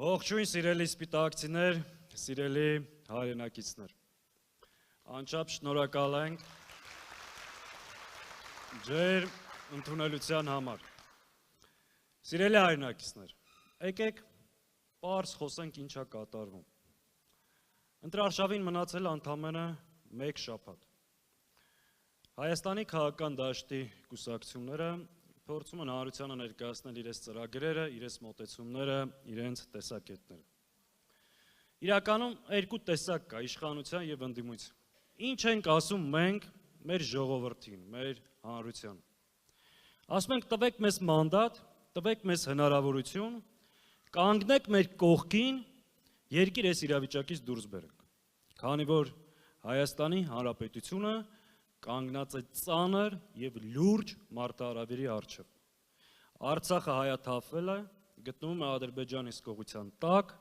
Ողջույն սիրելի սպիտակցիներ, սիրելի հայրենակիցներ։ Անչափ շնորհակալ ենք ձեր ընդունելության համար։ Սիրելի հայրենակիցներ, եկեք պարզ խոսենք ինչա կատարվում։ Ընտրարշավին մնացել ընդամենը 1 շաբաթ։ Հայաստանի քաղաքական դաշտի կուսակցությունները փորձում են հանրությանը ներկայացնել իրենց ծրագրերը, իրենց մոտեցումները, իրենց տեսակետները։ Իրականում երկու տեսակ կա՝ իշխանության եւ ընդդիմության։ Ինչ ենք ասում մենք մեր ժողովրդին, մեր հանրությանը։ Ասում ենք տվեք մեզ մանդատ, տվեք մեզ հնարավորություն, կանգնեք մեր կողքին, երկիր այս իրավիճակից դուրս բերենք։ Քանի որ Հայաստանի Հանրապետությունը կանգնած է ծանր եւ լուրջ մարտահրավերի առջեւ։ Արցախը հայաթափվել է, գտնվում է Ադրբեջանի սկողության տակ,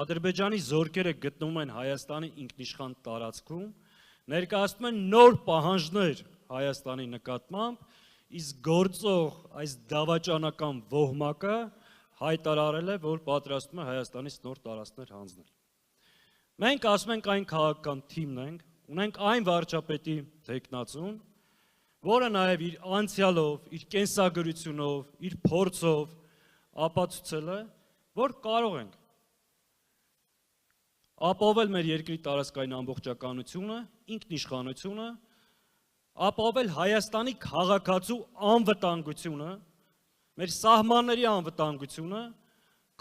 Ադրբեջանի զորքերը գտնվում են Հայաստանի ինքնիշխան տարածքում, ներկայացնում են նոր պահանջներ Հայաստանի նկատմամբ, իսկ գործող այս դավաճանական ոհմակը հայտարարել է, որ պատրաստվում է Հայաստանից նոր տարածքներ հանձնել։ Մենք ասում ենք այն քաղաքական թիմն ենք, ունենք այն վարչապետի թեկնածուն, որը նաև իր անցյալով, իր կենսագրությունով, իր փորձով ապացուցել է, որ կարող ենք ապահովել մեր երկրի տարածքային ամբողջականությունը, ինքնիշխանությունը, ապահովել Հայաստանի քաղաքացու անվտանգությունը, մեր սահմանների անվտանգությունը,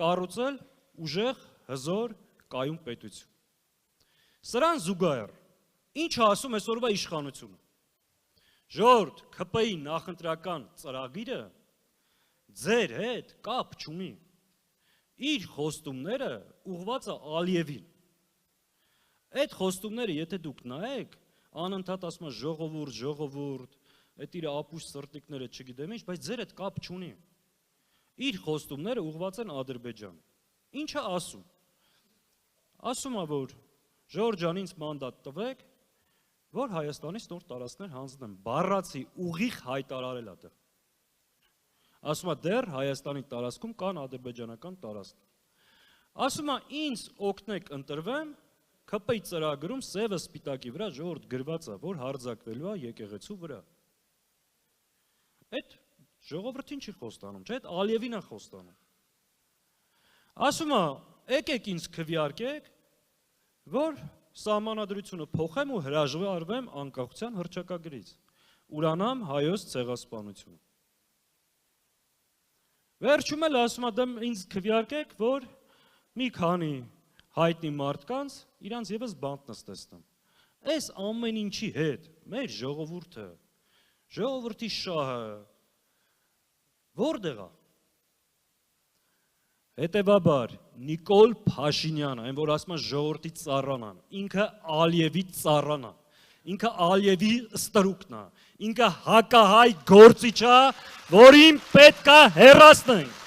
կառուցել ուժեղ, հզոր, կայուն պետություն։ Սրան զուգահեռ ինչ ասում այսօրվա իշխանությունը։ Ժողովուրդ, ՔՊ-ի նախընտրական ծրագիրը ձեր հետ կապ չունի։ Իր խոստումները ուղղված է Ալիևին։ Այդ խոստումները, եթե դուք նայեք, անընդհատ ասում է ժողովուրդ, այդ իր ապուշ սրտիկները չգիտեմ ինչ, բայց ձեր հետ կապ չունի։ Իր խոստումները ուղղված են Ադրբեջան։ Ինչ է ասում։ Ասում է, որ Ժողովուրդ ջան, ինձ մանդատ տվեք, որ Հայաստանից նոր տարածքներ հանձնեմ, բառացի ուղիղ հայտարարել է դա։ Ասում է դեռ Հայաստանի տարածքում կան ադրբեջանական տարածքներ։ Ասում է ինձ օգնեք ընտրվեմ, ՔՊ-ի ծրագրում սևը սպիտակի վրա ժողովուրդ գրված է, որ հարձակվելու է եկեղեցու վրա։ Այդ ժողովրդին չի խոստանում, չէ՞, այդ Ալիևին է խոստանում։ Ասում է, եկեք ինձ քվեարկեք, որ սահմանադրությունը փոխեմ ու հրաժարվեմ անկախության հռչակագրից, ուրանամ հայոց ցեղասպանությունը։ Վերջում էլ ասում եմ ինձ քվեարկեք, որ մի քանի հայտնի մարդկանց իրանց եւս բանտ նստեցնեմ։ Այս ամեն ինչի հետ մեր ժողովուրդը, ժողովրդի շահը որտեղ է։ Հետևաբար Նիկոլ Փաշինյանը, այն որ ասում է ժողովրդի ծառան է, ինքը Ալիևի ծառան է, ինքը Ալիևի ստրուկն է, ինքը հակահայ գործիչ է, որին պետք է հեռացնենք։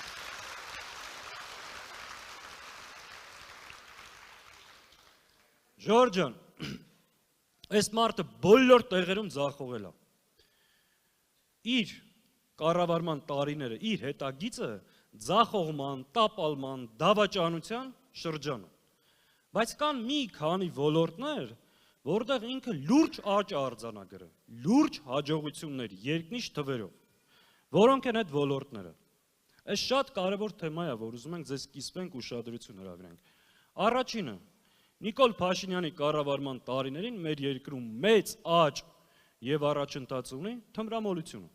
Ժողովուրդ ջան, այս մարդը բոլոր տեղերում ձախողել է։ Իր կառավարման տարիները, իր հետագիծը ձախողման, տապալման, դավաճանության շրջանը։ Բայց կան մի քանի ոլորտներ, որտեղ ինքը լուրջ աճ արձանագրել, լուրջ հաջողություններ, երկնիշ թվերով, որոնք են այդ ոլորտները։ Այս շատ կարևոր թեմա է, որ ուզում ենք ձեզ կիսվենք ուշադրություն հրավիրենք։ Առաջինը, Նիկոլ Փաշինյանի կառավարման տարիներին մեր երկրում մեծ աճ եւ առաջընթաց ունի թմրամոլությունը։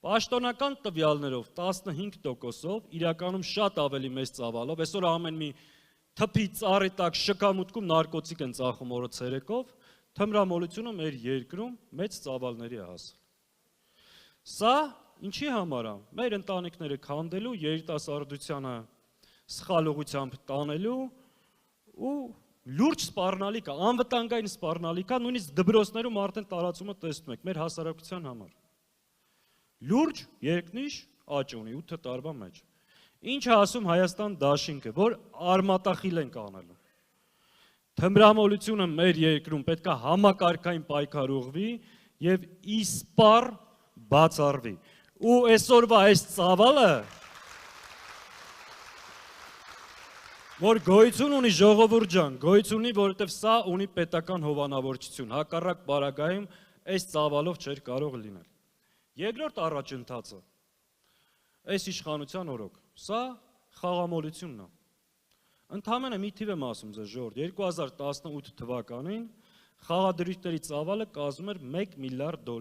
Պաշտոնական տվյալներով 15%-ով, իրականում շատ ավելի մեծ ծավալով, այսօր ամեն մի թփի ծառի տակ շքամուտքում նարկոտիկ են ծախում օրը ցերեկով, թմրամոլությունը մեր երկրում մեծ ծավալների է հասել։ Սա ինչի համար է։ Մեր ընտանիքները քանդելու, երիտասարդությանը սխալ ուղղությամբ տանելու ու լուրջ սպառնալիք է, անվտանգային սպառնալիք է, նույնիսկ դպրոցներում արդեն տարածումը տեսնում եք մեր հասարակության համար։ Լուրջ երկնիշ աճ ունի 8 տարվա մեջ։ Ինչ է ասում Հայաստան դաշինքը, որ արմատախիլ ենք անելու։ Թմրամոլությունը մեր երկրում պետք է համակարգային պայքար ուղղվի եւ իսպառ բացառվի։ Ու այսօրվա այս ծավալը Որ գոյություն ունի ժողովուրդ ջան, գոյություն ունի, որովհետև սա ունի պետական հովանավորչություն, հակառակ պարագայում այս ծավալով չէր կարող լինել։ Երկրորդ առաջընթացը, այս իշխանության օրոք, սա խաղամոլությունն է։ Ընդհանրապես մի թիվ եմ ասում ձեզ ժողովուրդ, 2018 թվականին խաղադրույքների ծավալը կազմում էր $1 միլիարդ։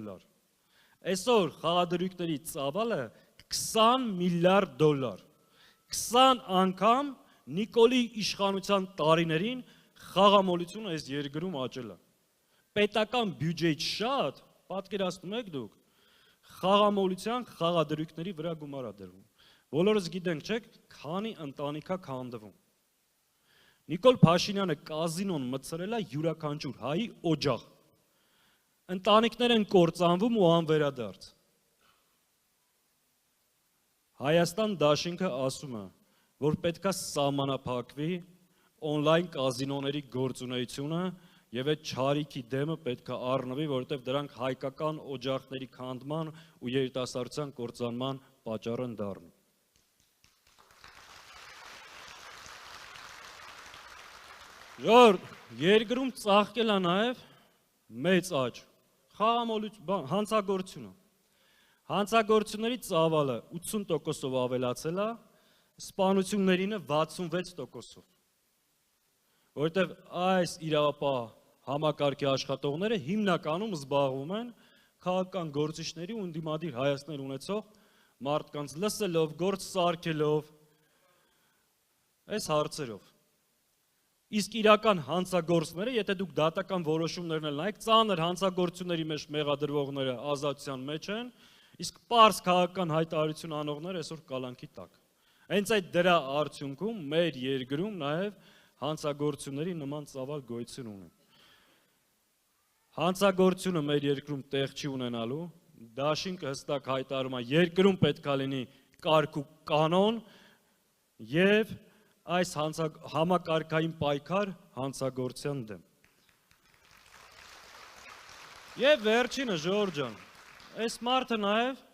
Այսօր խաղադրույքների ծավալը $20 միլիարդ։ 20 անգամ Նիկոլի իշխանության տարիներին խաղամոլությունը այս երկրում աճել է։ Պետական բյուջեից շատ, պատկերացնում եք դուք, խաղամոլության խաղադրույքների վրա գումար է դրվում։ Բոլորս գիտենք, չէ՞, քանի ընտանիք է քանդվում։ Նիկոլ Փաշինյանը կազինոն մտցրել է յուրաքանչյուր հայի օջախ։ Ընտանիքներ են կործանվում ու անվերադարձ։ Հայաստան դաշինքը ասում է, որ պետք է սահմանափակվի օնլայն կազինոների գործունեությունը եւ այդ չարիքի դեմը պետք է առնվի, որովհետեւ դրանք հայկական օջախների քանդման ու երիտասարդության կործանման պատճառ են դառնում։ Երկրում ծաղկել է նաեւ մեծ աճ, հանցագործությունը։ Հանցագործությունների ծավալը 80%-ով ավելացել է, սպանություններինը 66%-ով։ Որովհետև այս իրավապահ համակարգի աշխատողները հիմնականում զբաղվում են քաղաքական գործիչների ու ընդդիմադիր հայացքներ ունեցող մարդկանց լսելով, գործ սարքելով, այս հարցերով։ Իսկ իրական հանցագործները, եթե դուք դատական որոշումներն նայեք, ծանր հանցագործությունների մեջ մեղադրվողները ազատության մեջ են, իսկ պարզ քաղաքական հայտարարություն անողները այսօր կալանքի տակ։ Հենց այդ դրա արդյունքում մեր երկրում նաև հանցագործությունների նման ծավալ գոյություն ունի։ Հանցագործությունը մեր երկրում տեղ չի ունենալու, դաշինքը հստակ հայտարարում է, երկրում պետք է լինի կարգ ու կանոն եւ այս համակարգային պայքար հանցագործության դեմ։ Եվ վերջինը ժողովուրդ ջան, այս մարդը նաև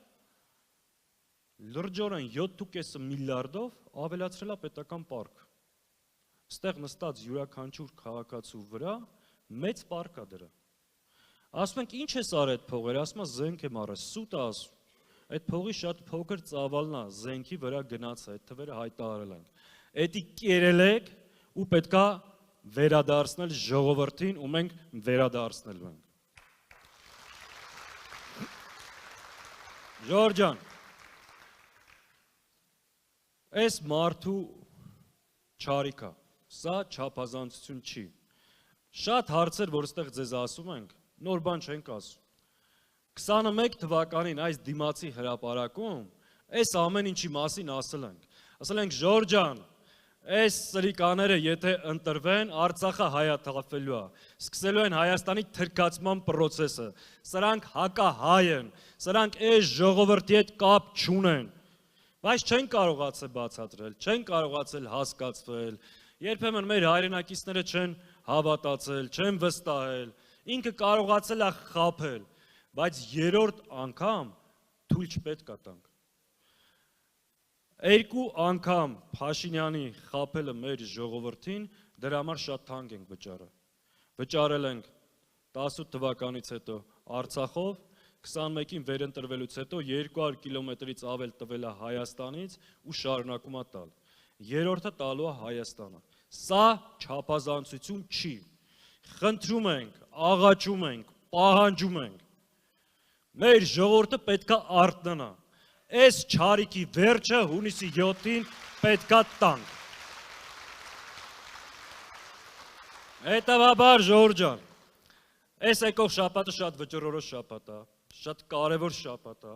լրջորեն 7.5 միլիարդով ավելացրել է պետական պարկ։ Ստեղ նստած յուրաքանչյուր քաղաքացու վրա մեծ պարկ է դրա։ Ասում ենք ինչ ես արել այդ փողերը, ասում է զենք եմ արել, սուտ է ասում։ Այդ փողի շատ փոքր ծավալն է, զենքի վրա գնաց է, այդ թվերը հայտարարել ենք։ Էդի կերել եք ու պետքա վերադարձնել ժողովրդին ու մենք վերադարձնելու ենք։ Ժողովուրդ ջան, այս մարդու չարիքա, սա չափազանցություն չի։ Շատ հարցեր, որ ստեղ ձեզ ասում ենք, նոր բան չենք ասում։ 21 թվականին այս դիմացի հրապարակում այս ամեն ինչի մասին ասել ենք։ Ասել ենք ժողովուրդ ջան, այս սրիկաները եթե ընտրվեն, Արցախը հայաթափվելու է, սկսելու են Հայաստանի թրքացման process-ը, սրանք հակահայ են, սրանք այս ժողովրդի հետ կապ չունեն, բայց չեն կարողացել բացատրել, չեն կարողացել հասկացվել, երբեմն մեր հայրենակիցները չեն հավատացել, չեն վստահել, ինքը կարողացել է խաբել, բայց երրորդ անգամ թույլ չպետք է տանք։ Երկու անգամ Փաշինյանի խաբելը մեր ժողովրդին, դրա համար շատ թանկ ենք վճարել։ Վճարել ենք 18 թվականից հետո Արցախով, 21-ին վերընտրվելուց հետո 200 կիլոմետրից ավել տվել է Հայաստանից ու շարունակում է տալ։ Երրորդը տալու է Հայաստանը։ Սա չափազանցություն չի։ Խնդրում ենք, աղաչում ենք, պահանջում ենք։ Մեր ժողովուրդը պետք է արթնանա։ Այս չարիքի վերջը հունիսի 7-ին պետքա տանք։ Հետևաբար ժողովուրդ ջան, այս եկող շաբաթը շատ վճռորոշ շաբաթ է, շատ կարևոր շաբաթ է,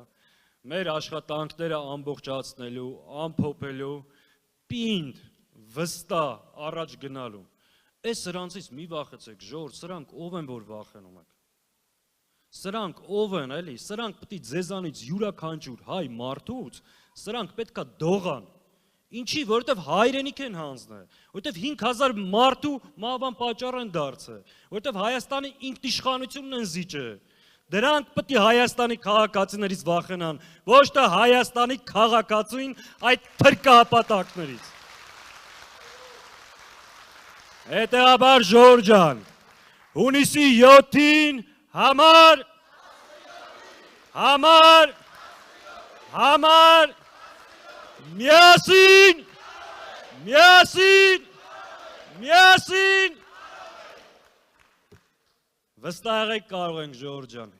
մեր աշխատանքները ամբողջացնելու, ամփոփելու, պինդ, վստահ առաջ գնալու։ Այս սրանցից մի վախեցեք, ժողովուրդ, սրանք ով են, որ վախենում եք։ Սրանք ով են, էլի, սրանք պետք է ձեզանից յուրաքանչյուր հայ մարդուց, սրանք պետք է դողան։ Ինչի, որովհետև հայրենիք են հանձնել, որովհետև 5000 մարդու մահվան պատճառ են դարձել, որովհետև Հայաստանի ինքնիշխանությունն են զիջել։ Դրանք պետք է Հայաստանի քաղաքացիներից վախենան, ոչ թե Հայաստանի քաղաքացին այդ թրկահպատակներից։ Հետևաբար Ժորժ ջան, հունիսի 7-ին համար, միասին, վստահ եք կարող ենք Ժորժ ջան,